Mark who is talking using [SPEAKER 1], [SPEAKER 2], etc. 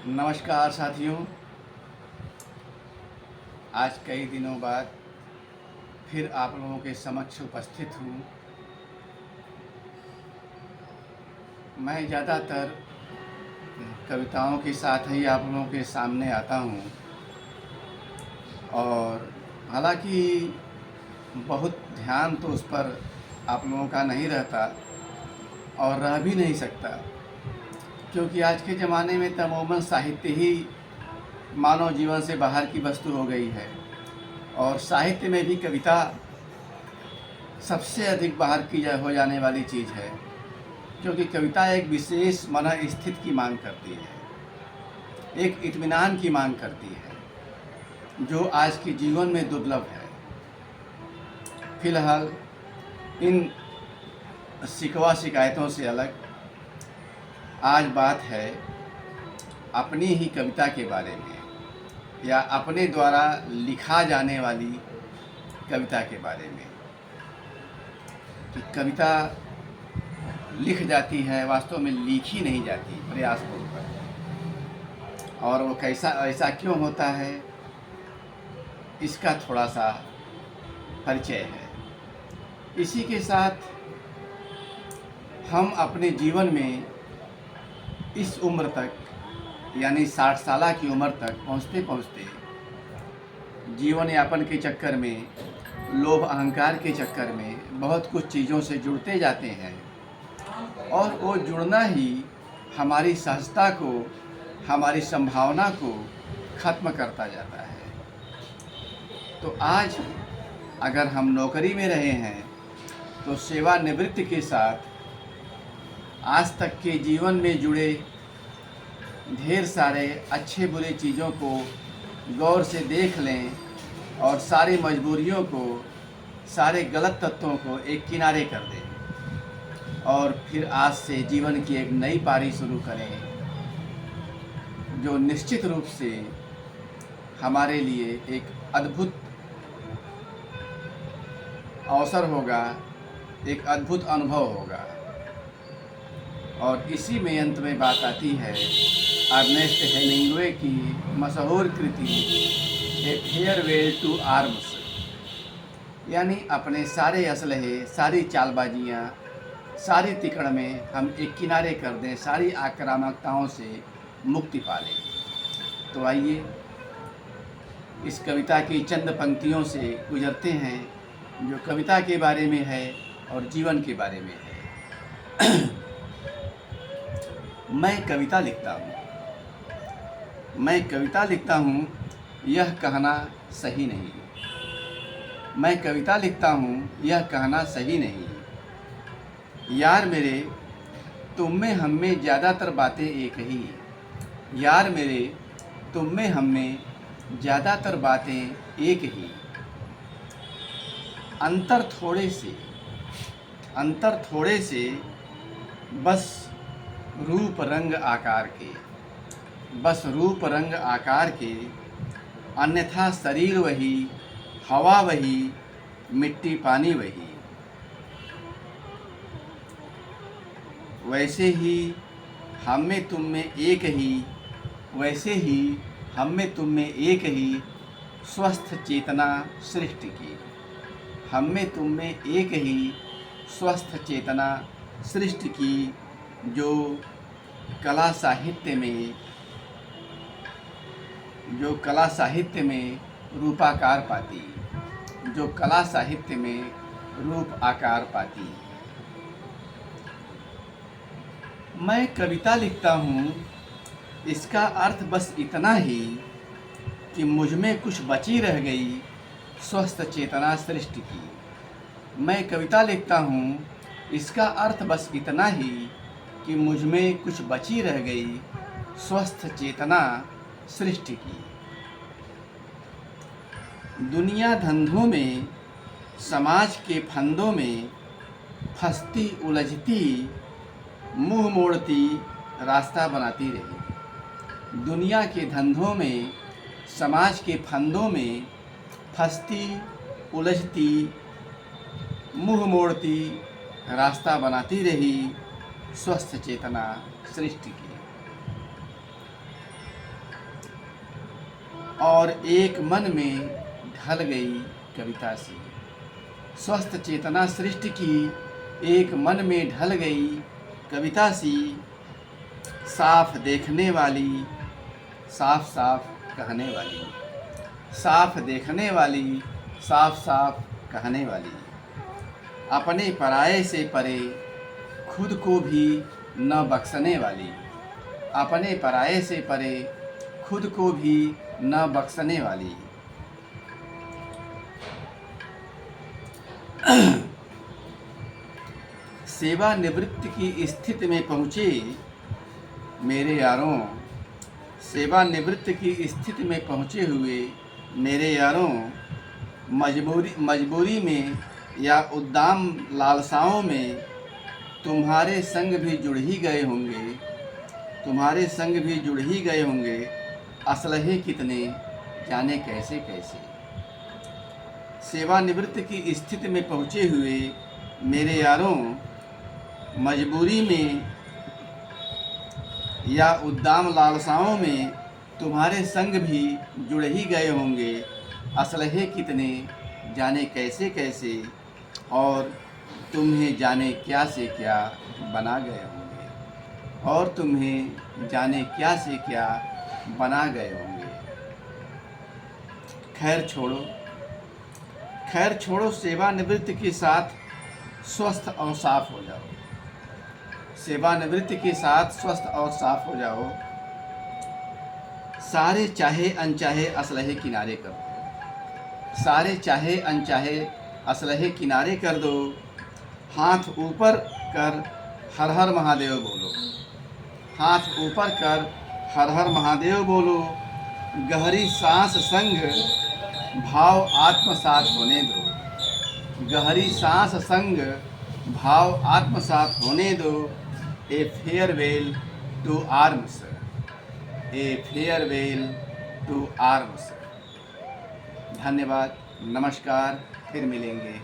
[SPEAKER 1] नमस्कार साथियों। आज कई दिनों बाद फिर आप लोगों के समक्ष उपस्थित हूँ। मैं ज़्यादातर कविताओं के साथ ही आप लोगों के सामने आता हूँ और हालांकि बहुत ध्यान तो उस पर आप लोगों का नहीं रहता और रह भी नहीं सकता, क्योंकि आज के ज़माने में तमोमन साहित्य ही मानव जीवन से बाहर की वस्तु हो गई है और साहित्य में भी कविता सबसे अधिक बाहर की हो जाने वाली चीज़ है, क्योंकि कविता एक विशेष मन स्थिति की मांग करती है, एक इत्मीनान की मांग करती है जो आज के जीवन में दुर्लभ है। फिलहाल इन शिकवा शिकायतों से अलग आज बात है अपनी ही कविता के बारे में या अपने द्वारा लिखा जाने वाली कविता के बारे में। कि कविता लिख जाती है, वास्तव में लिखी नहीं जाती प्रयासपूर्वक, और वो ऐसा क्यों होता है इसका थोड़ा सा परिचय है। इसी के साथ हम अपने जीवन में इस उम्र तक यानी 60 साल की उम्र तक पहुँचते पहुँचते जीवन यापन के चक्कर में, लोभ अहंकार के चक्कर में बहुत कुछ चीज़ों से जुड़ते जाते हैं और वो जुड़ना ही हमारी सहजता को, हमारी संभावना को ख़त्म करता जाता है। तो आज अगर हम नौकरी में रहे हैं तो सेवानिवृत्ति के साथ आज तक के जीवन में जुड़े ढेर सारे अच्छे बुरे चीज़ों को गौर से देख लें और सारी मजबूरियों को, सारे गलत तत्वों को एक किनारे कर दें और फिर आज से जीवन की एक नई पारी शुरू करें, जो निश्चित रूप से हमारे लिए एक अद्भुत अवसर होगा, एक अद्भुत अनुभव होगा। और इसी में अंत में बात आती है अर्नेस्ट हेमिंग्वे की मशहूर कृति ए फेयरवेल टू आर्म्स, यानी अपने सारे असलहे, सारी चालबाजियाँ, सारी तिकड़ में हम एक किनारे कर दें, सारी आक्रामकताओं से मुक्ति पा लें। तो आइए इस कविता की चंद पंक्तियों से गुजरते हैं जो कविता के बारे में है और जीवन के बारे में है। मैं कविता लिखता हूँ, मैं कविता लिखता हूँ, यह कहना सही नहीं। मैं कविता लिखता हूँ, यह कहना सही नहीं। यार मेरे तुम में हम में ज़्यादातर बातें एक ही। यार मेरे तुम में हम में ज़्यादातर बातें एक ही। अंतर थोड़े से बस रूप रंग आकार के, बस रूप रंग आकार के, अन्यथा शरीर वही, हवा वही, मिट्टी पानी वही। वैसे ही हम में तुम में एक ही, वैसे ही हम में तुम में एक ही स्वस्थ चेतना सृष्टि की। हम में तुम में एक ही स्वस्थ चेतना सृष्टि की, जो कला साहित्य में रूपाकार पाती, जो कला साहित्य में रूप आकार पाती। मैं कविता लिखता हूँ, इसका अर्थ बस इतना ही कि मुझ में कुछ बची रह गई स्वस्थ चेतना सृष्टि की। मैं कविता लिखता हूँ, इसका अर्थ बस इतना ही कि मुझ में कुछ बची रह गई स्वस्थ चेतना सृष्टि की। दुनिया धंधों में, समाज के फंदों में फंसती उलझती, मुंह मोड़ती रास्ता बनाती रही। दुनिया के धंधों में, समाज के फंदों में फंसती उलझती, मुंह मोड़ती रास्ता बनाती रही स्वस्थ चेतना सृष्टि की। और एक मन में ढल गई कविता सी। स्वस्थ चेतना सृष्टि की एक मन में ढल गई कविता सी। साफ देखने वाली, साफ साफ कहने वाली, साफ देखने वाली, साफ साफ कहने वाली। अपने पराये से परे खुद को भी न बख्शने वाली, अपने पराये से परे खुद को भी न बख्शने वाली। सेवानिवृत्ति की स्थिति में पहुँचे मेरे यारों, सेवानिवृत्ति की स्थिति में पहुँचे हुए मेरे यारों, मजबूरी में या उद्दाम लालसाओं में तुम्हारे संग भी जुड़ ही गए होंगे, तुम्हारे संग भी जुड़ ही गए होंगे असलहे कितने जाने कैसे कैसे। सेवानिवृत्ति की स्थिति में पहुँचे हुए मेरे यारों, मजबूरी में या उद्दाम लालसाओं में तुम्हारे संग भी जुड़ ही गए होंगे असलहे कितने जाने कैसे कैसे, और तुम्हें जाने क्या से क्या बना गए होंगे, और तुम्हें जाने क्या से क्या बना गए होंगे। खैर छोड़ो, खैर छोड़ो, सेवानिवृत्ति के साथ स्वस्थ और साफ हो जाओ, सेवानिवृत्ति के साथ स्वस्थ और साफ हो जाओ। सारे चाहे अनचाहे असलहे किनारे कर दो, सारे चाहे अनचाहे असलहे किनारे कर दो। हाथ ऊपर कर हर हर महादेव बोलो, हाथ ऊपर कर हर हर महादेव बोलो। गहरी सांस संग भाव आत्मसात होने दो, गहरी सांस संग भाव आत्मसात होने दो। A farewell to arms, a farewell to arms. धन्यवाद, नमस्कार, फिर मिलेंगे।